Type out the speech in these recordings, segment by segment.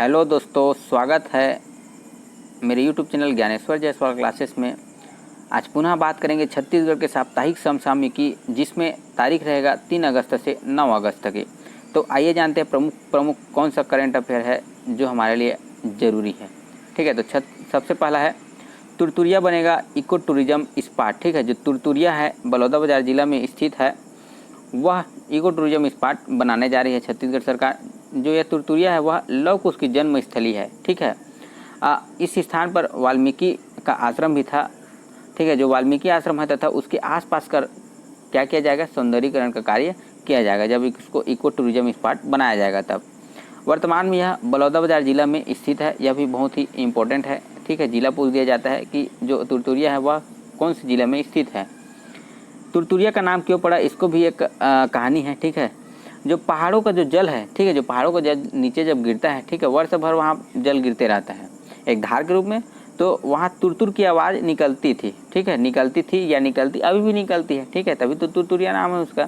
Hello दोस्तों, स्वागत है मेरे YouTube channel Dnyaneshwar Jaiswal classes में। आज पुनः बात करेंगे छत्तीसगढ़ के साप्ताहिक समसामयिकी, जिसमें तारीख रहेगा 3 अगस्त से 9 अगस्त की। तो आइए जानते हैं प्रमुख कौन सा करंट अफेयर है जो हमारे लिए ज़रूरी है। ठीक है, तो सबसे पहला है तुरतुरिया बनेगा इको टूरिज्म स्पॉट। ठीक है, जो तुरतुरिया है बलौदाबाजार जिला में स्थित है, वह इको टूरिज्म स्पॉट बनाने जा रही है छत्तीसगढ़ सरकार। जो यह तुरतुरिया है वह लव कुश की जन्म स्थली है। ठीक है, इस स्थान पर वाल्मीकि का आश्रम भी था। ठीक है, जो वाल्मीकि आश्रम है तथा उसके आसपास कर क्या किया जाएगा, सौंदर्यीकरण का कार्य किया जाएगा जब इसको इको टूरिज्म स्पॉट बनाया जाएगा तब। वर्तमान में यह बलौदाबाजार जिला में स्थित है। यह भी बहुत ही इम्पोर्टेंट है। ठीक है, जिला पूछ दिया जाता है कि जो तुरतुरिया है वह कौन से जिले में स्थित है। तुरतुरिया का नाम क्यों पड़ा, इसको भी एक कहानी है। ठीक है, जो पहाड़ों का जो जल है, ठीक है, जो पहाड़ों का जल नीचे जब गिरता है, ठीक है, वर्ष भर वहाँ जल गिरते रहता है एक धार के रूप में, तो वहाँ तुरतुर की आवाज़ निकलती थी। ठीक है, निकलती थी या निकलती अभी भी निकलती है। ठीक है, तभी तो तुरतुरिया नाम है उसका।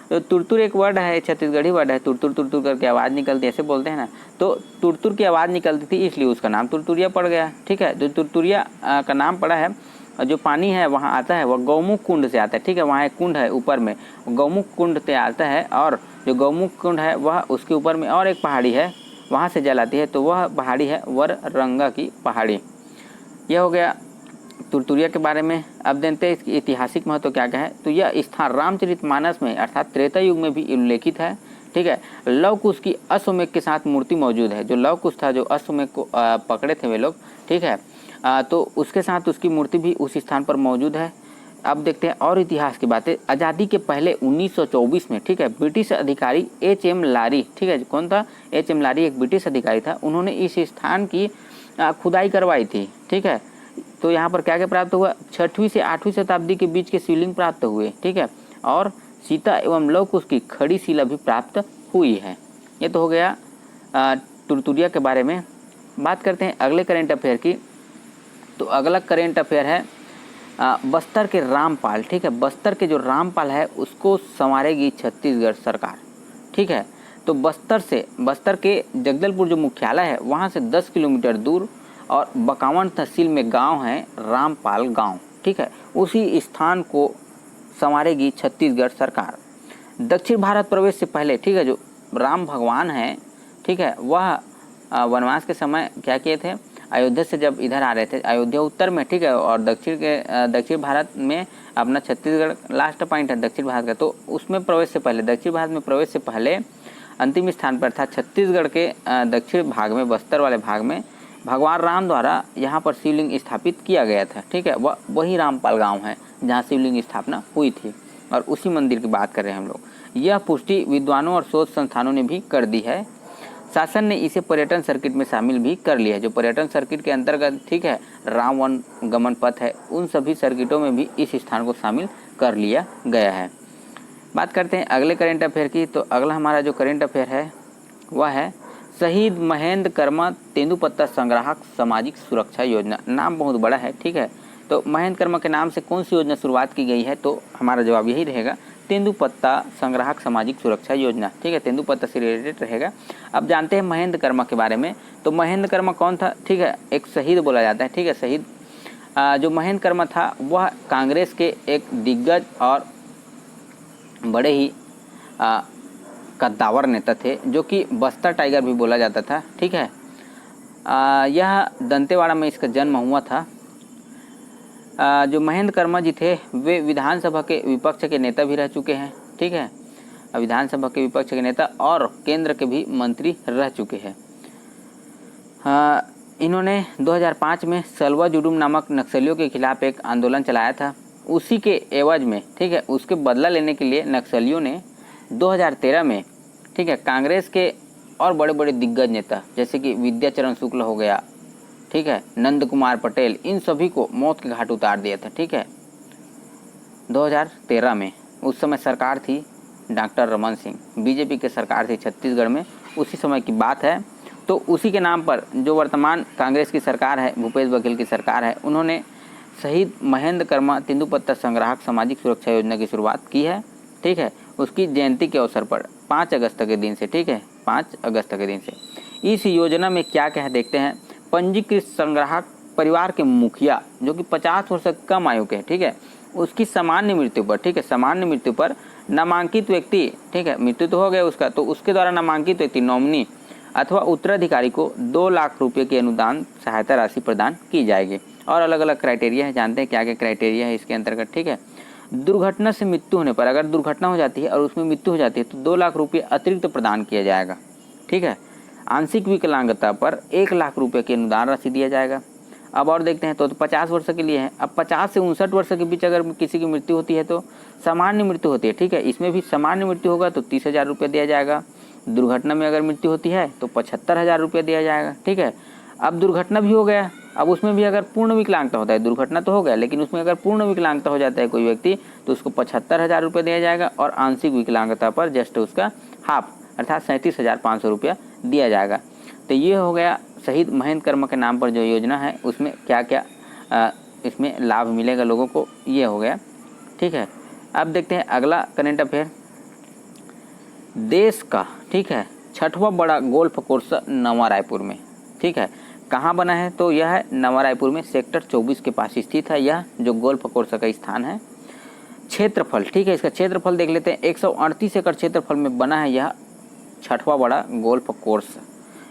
तो तुरतुर एक वर्ड है, छत्तीसगढ़ी वर्ड है। तुरतुर तुरतुर करके आवाज़ निकलती है, ऐसे बोलते हैं ना। तो तुरतुर की आवाज़ निकलती थी, इसलिए उसका नाम तुरतुरिया पड़ गया। ठीक है, जो तुरतुरिया का नाम पड़ा है, जो पानी है वहाँ आता है वह गौमुख कुंड से आता है। ठीक है, वहाँ एक कुंड है ऊपर में, गौमुख कुंड से आता है। और जो गौमुख कुंड है वह उसके ऊपर में और एक पहाड़ी है, वहाँ से जल आती है। तो वह पहाड़ी है वररंगा की पहाड़ी। यह हो गया तुरतुरिया के बारे में। अब जानते हैं इसकी ऐतिहासिक महत्व क्या क्या है। तो यह स्थान रामचरितमानस में अर्थात त्रेता युग में भी उल्लेखित है। ठीक है, लव कुश की अश्वमेघ के साथ मूर्ति मौजूद है। जो लव कुश था, जो अश्वमेघ को पकड़े थे वे लोग, ठीक है, तो उसके साथ उसकी मूर्ति भी उस स्थान पर मौजूद है। अब देखते हैं और इतिहास की बातें। आज़ादी के पहले 1924 में, ठीक है, ब्रिटिश अधिकारी एच.एम. लारी, ठीक है, कौन था, एच.एम. लारी एक ब्रिटिश अधिकारी था। उन्होंने इस स्थान की खुदाई करवाई थी। ठीक है, तो यहाँ पर क्या क्या प्राप्त हुआ, 6वीं से 8वीं शताब्दी के बीच के शिवलिंग प्राप्त हुए। ठीक है, और सीता एवं लव कुश की खड़ी शिला भी प्राप्त हुई है। ये तो हो गया तुरतुरिया के बारे में। बात करते हैं अगले करेंट अफेयर की। तो अगला करेंट अफेयर है बस्तर के रामपाल। ठीक है, बस्तर के जो रामपाल है उसको संवारेगी छत्तीसगढ़ सरकार। ठीक है, तो बस्तर के जगदलपुर जो मुख्यालय है वहाँ से 10 किलोमीटर दूर और बकावन तहसील में गांव है रामपाल गांव। ठीक है, उसी स्थान को संवारेगी छत्तीसगढ़ सरकार। दक्षिण भारत प्रवेश से पहले, ठीक है, जो राम भगवान है, ठीक है, वह वनवास के समय क्या किए थे, अयोध्या से जब इधर आ रहे थे, अयोध्या उत्तर में, ठीक है, और दक्षिण भारत में अपना छत्तीसगढ़ लास्ट पॉइंट है दक्षिण भारत का। तो उसमें प्रवेश से पहले, दक्षिण भारत में प्रवेश से पहले अंतिम स्थान पर था छत्तीसगढ़ के दक्षिण भाग में, बस्तर वाले भाग में भगवान राम द्वारा यहाँ पर शिवलिंग स्थापित किया गया था। ठीक है, वही रामपाल गाँव है जहाँ शिवलिंग स्थापना हुई थी, और उसी मंदिर की बात कर रहे हैं हम लोग। यह पुष्टि विद्वानों और शोध संस्थानों ने भी कर दी है। शासन ने इसे पर्यटन सर्किट में शामिल भी कर लिया है। जो पर्यटन सर्किट के अंतर्गत, ठीक है, राम वन गमन पथ है, उन सभी सर्किटों में भी इस स्थान को शामिल कर लिया गया है। बात करते हैं अगले करेंट अफेयर की। तो अगला हमारा जो करेंट अफेयर है वह है शहीद महेंद्र कर्मा तेंदुपत्ता संग्राहक सामाजिक सुरक्षा योजना। नाम बहुत बड़ा है। ठीक है, तो महेंद्र कर्मा के नाम से कौन सी योजना शुरुआत की गई है, तो हमारा जवाब यही रहेगा, तेंदुपत्ता संग्राहक सामाजिक सुरक्षा योजना। ठीक है, तेंदुपत्ता से रिलेटेड रहेगा। अब जानते हैं महेंद्र कर्मा के बारे में। तो महेंद्र कर्मा कौन था, ठीक है, एक शहीद बोला जाता है। ठीक है, शहीद जो महेंद्र कर्मा था वह कांग्रेस के एक दिग्गज और बड़े ही कद्दावर नेता थे, जो कि बस्तर टाइगर भी बोला जाता था। ठीक है, यह दंतेवाड़ा में इसका जन्म हुआ था। जो महेंद्र कर्मा जी थे वे विधानसभा के विपक्ष के नेता भी रह चुके हैं। ठीक है, विधानसभा के विपक्ष के नेता और केंद्र के भी मंत्री रह चुके हैं। इन्होंने 2005 में सलवा जुडुम नामक नक्सलियों के खिलाफ एक आंदोलन चलाया था। उसी के एवज में, ठीक है, उसके बदला लेने के लिए नक्सलियों ने 2013 में, ठीक है, कांग्रेस के और बड़े बड़े दिग्गज नेता जैसे कि विद्याचरण शुक्ल हो गया, ठीक है, नंद कुमार पटेल, इन सभी को मौत के घाट उतार दिया था। ठीक है, 2013 में उस समय सरकार थी डॉक्टर रमन सिंह, बीजेपी की सरकार थी छत्तीसगढ़ में, उसी समय की बात है। तो उसी के नाम पर जो वर्तमान कांग्रेस की सरकार है, भूपेश बघेल की सरकार है, उन्होंने शहीद महेंद्र कर्मा तेंदुपत्ता संग्राहक सामाजिक सुरक्षा योजना की शुरुआत की है। ठीक है, उसकी जयंती के अवसर पर 5 अगस्त के दिन से, ठीक है, 5 अगस्त के दिन से इस योजना में क्या क्या है देखते हैं। पंजीकृत संग्राहक परिवार के मुखिया जो कि 50 वर्ष से कम आयु के हैं, ठीक है, उसकी सामान्य मृत्यु पर, ठीक है, सामान्य मृत्यु पर नामांकित व्यक्ति, ठीक है, मृत्यु तो हो गया उसका, तो उसके द्वारा नामांकित व्यक्ति नॉमिनी अथवा उत्तराधिकारी को 2 लाख रुपए की अनुदान सहायता राशि प्रदान की जाएगी। और अलग अलग क्राइटेरिया है, जानते हैं क्या क्या क्राइटेरिया है इसके अंतर्गत, ठीक है। दुर्घटना से मृत्यु होने पर, अगर दुर्घटना हो जाती है और उसमें मृत्यु हो जाती है तो 2 लाख रुपये अतिरिक्त प्रदान किया जाएगा, ठीक है। आंशिक विकलांगता पर 1 लाख रुपये की अनुदान राशि दिया जाएगा। अब और देखते हैं तो 50 वर्ष के लिए है। अब 50 से 59 वर्ष के बीच अगर किसी की मृत्यु होती है तो सामान्य मृत्यु होती है, ठीक है, इसमें भी सामान्य मृत्यु होगा तो 30,000 रुपये दिया जाएगा। दुर्घटना में अगर मृत्यु होती है तो 75,000 रुपये दिया जाएगा, ठीक है। अब दुर्घटना भी हो गया, अब उसमें भी अगर पूर्ण विकलांगता होता है, दुर्घटना तो हो गया लेकिन उसमें अगर पूर्ण विकलांगता हो जाता है कोई व्यक्ति तो उसको 75,000 रुपये दिया जाएगा। और आंशिक विकलांगता पर जस्ट उसका हाफ अर्थात 37,500 रुपया दिया जाएगा। तो ये हो गया शहीद महेंद्र कर्मा के नाम पर जो योजना है उसमें क्या क्या इसमें लाभ मिलेगा लोगों को, ये हो गया, ठीक है। अब देखते हैं अगला करंट अफेयर। देश का, ठीक है, 6वां बड़ा गोल्फ कोर्स नवा रायपुर में, ठीक है, कहाँ बना है तो यह है नवा रायपुर में सेक्टर 24 के पास स्थित है यह जो गोल्फ कोर्स का स्थान है। क्षेत्रफल, ठीक है, इसका क्षेत्रफल देख लेते हैं। 138 एकड़ क्षेत्रफल में बना है यह 6वां बड़ा गोल्फ कोर्स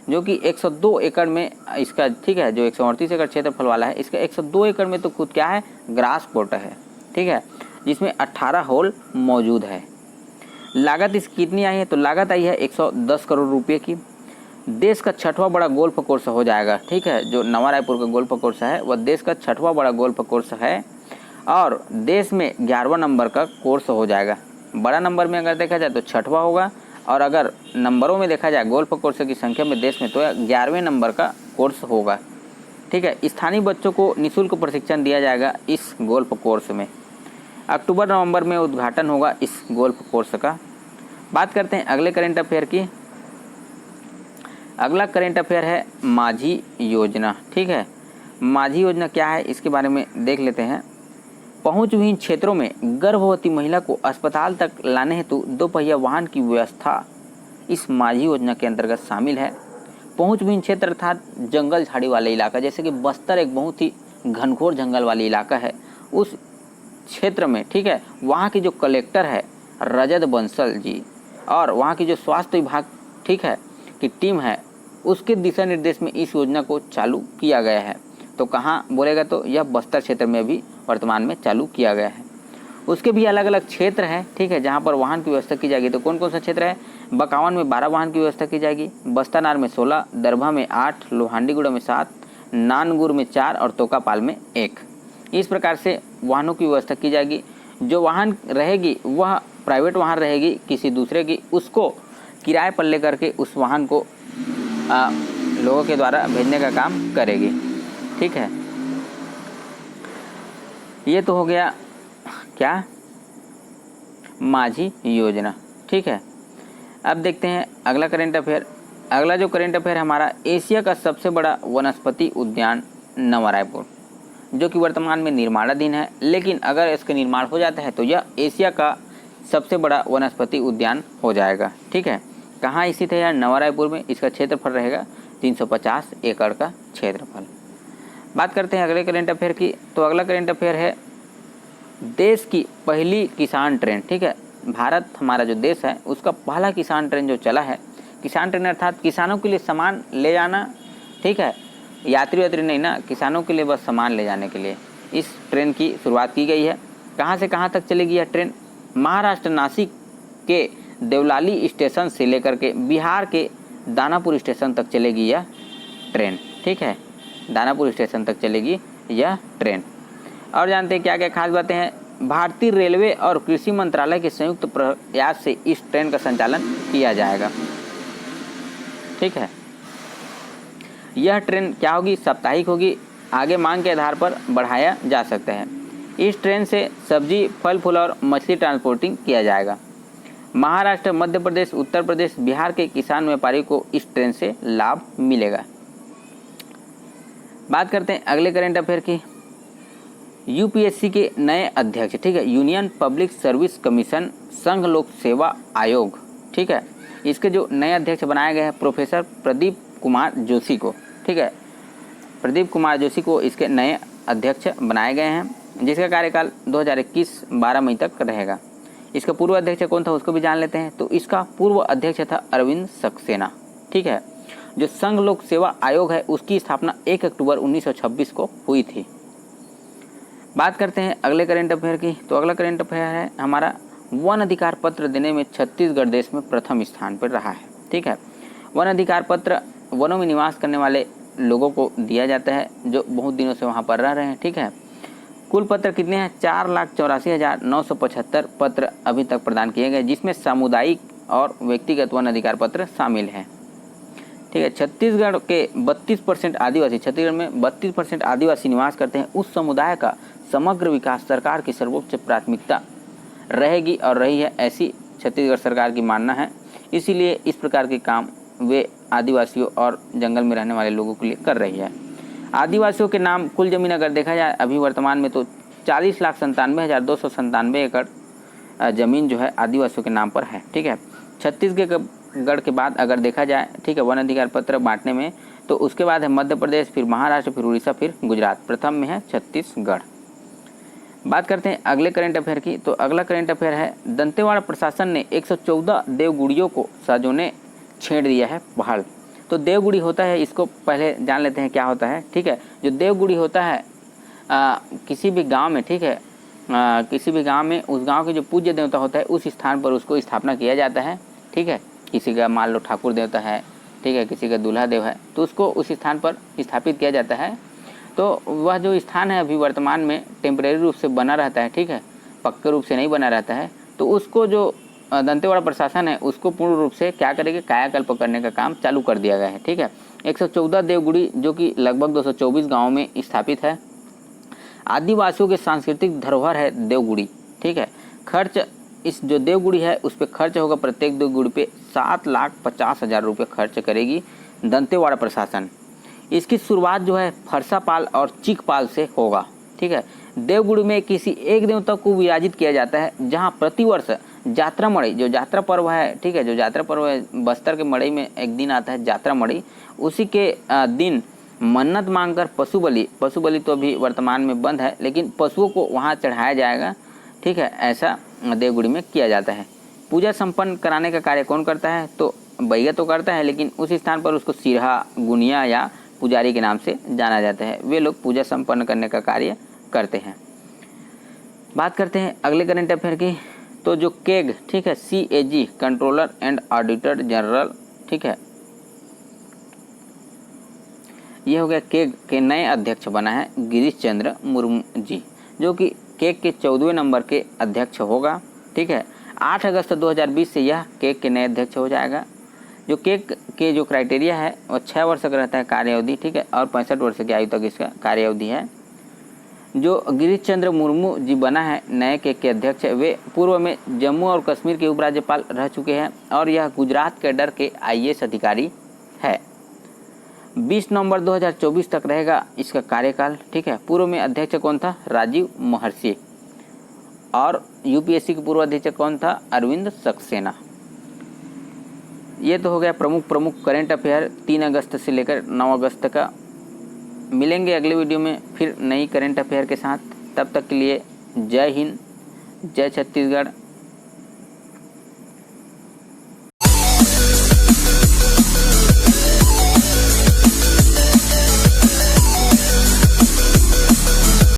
जो कि 102 एकड़ में इसका, ठीक है, जो 138 एकड़ क्षेत्रफल वाला है इसका 102 एकड़ में तो खुद क्या है ग्रास कोर्ट है, ठीक है, जिसमें 18 होल मौजूद है। लागत इसकी कितनी आई है तो लागत आई है 110 करोड़ रुपये की। देश का 6वां बड़ा गोल्फ कोर्स हो जाएगा, ठीक है, जो नवा रायपुर का गोल्फ कोर्स है वह देश का 6वां बड़ा गोल्फ कोर्स है और देश में 11वां नंबर का कोर्स हो जाएगा। बड़ा नंबर में अगर देखा जाए तो 6वां होगा और अगर नंबरों में देखा जाए गोल्फ कोर्स की संख्या में देश में तो 11वें नंबर का कोर्स होगा, ठीक है। स्थानीय बच्चों को निःशुल्क प्रशिक्षण दिया जाएगा इस गोल्फ कोर्स में। अक्टूबर नवंबर में उद्घाटन होगा इस गोल्फ कोर्स का। बात करते हैं अगले करंट अफेयर की। अगला करंट अफेयर है माझी योजना, ठीक है। माझी योजना क्या है इसके बारे में देख लेते हैं। पहुंचविहीन क्षेत्रों में गर्भवती महिला को अस्पताल तक लाने हेतु 2 पहिया वाहन की व्यवस्था इस माझी योजना के अंतर्गत शामिल है। पहुंचविहीन क्षेत्र अर्थात जंगल झाड़ी वाले इलाका, जैसे कि बस्तर एक बहुत ही घनघोर जंगल वाली इलाका है, उस क्षेत्र में, ठीक है, वहाँ की जो कलेक्टर है रजत बंसल जी और वहाँ की जो स्वास्थ्य विभाग, ठीक है, की टीम है उसके दिशा निर्देश में इस योजना को चालू किया गया है। तो कहाँ बोलेगा तो यह बस्तर क्षेत्र में भी वर्तमान में चालू किया गया है। उसके भी अलग अलग क्षेत्र हैं, ठीक है, जहाँ पर वाहन की व्यवस्था की जाएगी। तो कौन कौन सा क्षेत्र है? बकावन में 12 वाहन की व्यवस्था की जाएगी, बस्तानार में 16, दरभा में 8, लोहांडीगुड़ा में 7, नानगुर में 4 और तोकापाल में 1। इस प्रकार से वाहनों की व्यवस्था की जाएगी। जो वाहन रहेगी वह प्राइवेट वाहन रहेगी किसी दूसरे की, उसको किराए पर लेकर के उस वाहन को लोगों के द्वारा भेजने का काम करेगी, ठीक है। ये तो हो गया क्या, माझी योजना, ठीक है। अब देखते हैं अगला करंट अफेयर। अगला जो करंट अफेयर हमारा, एशिया का सबसे बड़ा वनस्पति उद्यान नवा रायपुर, जो कि वर्तमान में निर्माणाधीन है, लेकिन अगर इसका निर्माण हो जाता है तो यह एशिया का सबसे बड़ा वनस्पति उद्यान हो जाएगा, ठीक है। कहाँ स्थित है यार? नवा रायपुर में। इसका क्षेत्रफल रहेगा 350 एकड़ का क्षेत्रफल। बात करते हैं अगले करंट अफेयर की। तो अगला करंट अफेयर है देश की पहली किसान ट्रेन, ठीक है। भारत हमारा जो देश है उसका पहला किसान ट्रेन जो चला है, किसान ट्रेन अर्थात किसानों के लिए सामान ले जाना, ठीक है, यात्री वात्री नहीं ना, किसानों के लिए बस सामान ले जाने के लिए इस ट्रेन की शुरुआत की गई है। कहाँ से कहाँ तक चलेगी यह ट्रेन? महाराष्ट्र नासिक के देवलाली स्टेशन से लेकर के बिहार के दानापुर स्टेशन तक चलेगी यह ट्रेन, ठीक है। दानापुर स्टेशन तक चलेगी यह ट्रेन। और जानते हैं क्या क्या खास बातें हैं? भारतीय रेलवे और कृषि मंत्रालय के संयुक्त प्रयास से इस ट्रेन का संचालन किया जाएगा, ठीक है। यह ट्रेन क्या होगी? साप्ताहिक होगी, आगे मांग के आधार पर बढ़ाया जा सकता है। इस ट्रेन से सब्जी, फल फूल और मछली ट्रांसपोर्टिंग किया जाएगा। महाराष्ट्र, मध्य प्रदेश, उत्तर प्रदेश, बिहार के किसान व्यापारी को इस ट्रेन से लाभ मिलेगा। बात करते हैं अगले करंट अफेयर की। यूपीएससी के नए अध्यक्ष, ठीक है, यूनियन पब्लिक सर्विस कमीशन संघ लोक सेवा आयोग, ठीक है, इसके जो नए अध्यक्ष बनाए गए हैं प्रोफेसर प्रदीप कुमार जोशी को, ठीक है, प्रदीप कुमार जोशी को इसके नए अध्यक्ष बनाए गए हैं, जिसका कार्यकाल 2021-12 मई तक रहेगा। इसका पूर्व अध्यक्ष कौन था उसको भी जान लेते हैं। तो इसका पूर्व अध्यक्ष था अरविंद सक्सेना, ठीक है। जो संघ लोक सेवा आयोग है उसकी स्थापना 1 अक्टूबर 1926 को हुई थी। बात करते हैं अगले करंट अफेयर की। तो अगला करंट अफेयर है हमारा, वन अधिकार पत्र देने में छत्तीसगढ़ देश में प्रथम स्थान पर रहा है, ठीक है। वन अधिकार पत्र वनों में निवास करने वाले लोगों को दिया जाता है जो बहुत दिनों से वहाँ पर रह रहे हैं, ठीक है। कुल पत्र कितने हैं? 4,84,975 पत्र अभी तक प्रदान किए गए, जिसमें सामुदायिक और व्यक्तिगत वन अधिकार पत्र शामिल हैं, ठीक है। छत्तीसगढ़ के 32% आदिवासी, छत्तीसगढ़ में 32% आदिवासी निवास करते हैं। उस समुदाय का समग्र विकास सरकार की सर्वोच्च प्राथमिकता रहेगी और रही है, ऐसी छत्तीसगढ़ सरकार की मानना है। इसीलिए इस प्रकार के काम वे आदिवासियों और जंगल में रहने वाले लोगों के लिए कर रही है। आदिवासियों के नाम कुल जमीन अगर देखा जाए अभी वर्तमान में तो 40,97,297 एकड़ जमीन जो है आदिवासियों के नाम पर है, ठीक है। छत्तीसगढ़ के बाद अगर देखा जाए, ठीक है, वन अधिकार पत्र बांटने में, तो उसके बाद है मध्य प्रदेश, फिर महाराष्ट्र, फिर उड़ीसा, फिर गुजरात। प्रथम में है छत्तीसगढ़। बात करते हैं अगले करंट अफेयर की। तो अगला करंट अफेयर है, दंतेवाड़ा प्रशासन ने 114 देवगुड़ियों को साजों ने छेड़ दिया है बहाल। तो देवगुड़ी होता है, इसको पहले जान लेते हैं क्या होता है, ठीक है। जो देवगुड़ी होता है किसी भी गांव में, ठीक है, किसी भी गांव में उस गांव के जो पूज्य देवता होता है उस स्थान पर उसको स्थापना किया जाता है, ठीक है। किसी का मान लो ठाकुर देवता है, ठीक है, किसी का दूल्हा देव है, तो उसको उस स्थान पर स्थापित किया जाता है। तो वह जो स्थान है अभी वर्तमान में टेम्परेरी रूप से बना रहता है, ठीक है, पक्के रूप से नहीं बना रहता है। तो उसको जो दंतेवाड़ा प्रशासन है उसको पूर्ण रूप से क्या करेंगे, कायाकल्प करने का काम चालू कर दिया गया है, ठीक है। 114 देवगुड़ी जो कि लगभग 224 गाँव में स्थापित है। आदिवासियों के सांस्कृतिक धरोहर है देवगुड़ी, ठीक है। खर्च इस जो देवगुड़ी है उस पर खर्च होगा, प्रत्येक देवगुड़ी पे 7,50,000 रुपये खर्च करेगी दंतेवाड़ा प्रशासन। इसकी शुरुआत जो है फरसापाल और चीकपाल से होगा, ठीक है। देवगुड़ी में किसी एक देवता को विराजित किया जाता है, जहां प्रतिवर्ष जात्रा मड़ई जो यात्रा पर्व है, ठीक है, जो यात्रा पर्व है बस्तर के मड़ई में एक दिन आता है यात्रा मड़ई, उसी के दिन मन्नत मांगकर पशु बलि तो अभी वर्तमान में बंद है, लेकिन पशुओं को वहाँ चढ़ाया जाएगा, ठीक है। ऐसा देवगुड़ी में किया जाता है। पूजा संपन्न कराने का कार्य कौन करता है? तो बैया तो करता है, लेकिन उस स्थान पर उसको सिरहा, गुनिया या पुजारी के नाम से जाना जाता है। वे लोग पूजा संपन्न करने का कार्य करते हैं। बात करते हैं अगले करंट अफेयर की। तो जो केग, ठीक है, CAG controller and auditor general, ठीक है, ये हो गया केग के नए अध्यक्ष बना है गिरीश चंद्र मुर्मू जी, जो कि केग के 14वें नंबर के अध्यक्ष होगा, ठीक है। 8 अगस्त 2020 से यह केग के नए अध्यक्ष हो जाएगा। जो केग के जो क्राइटेरिया है वो 6 वर्ष का रहता है कार्यावधि, ठीक है, और 65 वर्ष की आयु तक इसका कार्यावधि है। जो गिरीश चंद्र मुर्मू जी बना है नए केग के अध्यक्ष, वे पूर्व में जम्मू और कश्मीर के उपराज्यपाल रह चुके हैं और यह गुजरात कैडर के IAS अधिकारी है। 20 नवंबर 2024 तक रहेगा इसका कार्यकाल, ठीक है। पूर्व में अध्यक्ष कौन था? राजीव महर्षि। और UPSC के पूर्व अध्यक्ष कौन था? अरविंद सक्सेना। ये तो हो गया प्रमुख करंट अफेयर 3 अगस्त से लेकर 9 अगस्त का। मिलेंगे अगले वीडियो में फिर नई करंट अफेयर के साथ। तब तक के लिए जय हिंद, जय छत्तीसगढ़।